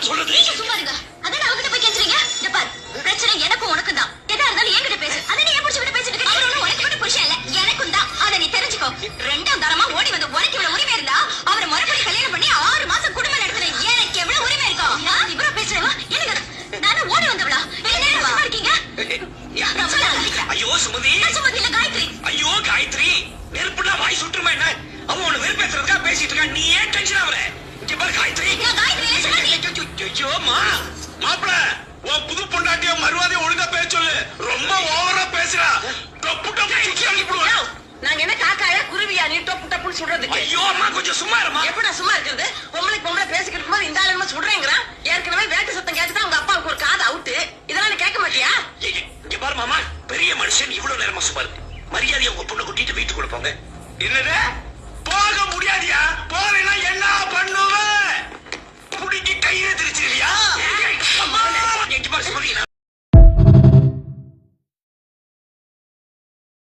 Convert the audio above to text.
நான் சொல்றது. நீங்க சும்மா இருங்க. அதான் அவகிட்ட போய் கேக்குறீங்க. இந்த பாரு, பிரச்சனை எனக்கும் உனக்கும் தான். எதா இருந்தாலும் என்கிட்ட பேசு. அத நீ ஏன் புடிச்சு பேசிட்டு இருக்க? அவரு ஒண்ணு உனக்கு மட்டும் புருஷன் இல்ல, எனக்கும் தான். அத நீ தெரிஞ்சுக்கோ. ரெண்டாம் தரமா ஓடி வந்து உனக்கு இவ்வளவு உரிமை இருந்தா அவரை மறுபடியும் கல்யாணம் பண்ணி 6 மாசம் குடும்பம் நடத்துற எனக்கு எவ்வளவு உரிமை இருக்கும்? நான் இவ்வளவு பேசுறவா? எனக்கு நானும் ஓடி வந்தவளா? என்ன சும்மா இருக்கீங்க? ஐயோ சுமதி. சுமதி இல்ல காயத்ரி. ஐயோ காயத்ரி, நெருப்புனா வாய் சுற்றுமா என்ன? அவன் உன்னை வெறுப்பேத்துறதுக்கா பேசிட்டு இருக்கான். நீ ஏன் டென்ஷன் ஆகுற? இங்க பாரு காயத்ரி. காயத்ரி இல்ல சுமதி. ஐயோ மாப்பிள, உன் புது பொண்டாட்டிய மறுவாதைய ஒழுங்கா பேச சொல்லு. ரொம்ப ஓவரா பேசுறா. டப்பு டப்பு சுத்தி அள்ளி போடுவேன். நாங்க என்ன காக்காயா குருவியா நீ டப்பு டப்புன்னு சொல்றதுக்கு? ஐயோ அம்மா கொஞ்சம் சும்மா இருமா. எப்படி சும்மா இருக்கிறது? பொம்பளை பேசிக்கிட்டு இருக்கும்போது இந்த ஆளுமா சொல்றேங்கிறான். ஏற்கனவே வேட்டு சத்தம் கேட்டுதான் உங்க அப்பாவுக்கு ஒரு காது அவுட்டு. இதெல்லாம் நீ கேட்க மாட்டியா? இங்க பாரு மாமா, பெரிய மனுஷன் இவ்வளவு நேரமா சும்மா இருக்கு. மரியாதையை உங்க பொண்ணை கூட்டிட்டு வீட்டுக்குள்ள போங்க. என்னது? போக முடியாதியா? போறேன்னா என்ன பண்ணுவ? புடிக்கி கையில திரிச்சிருவியா?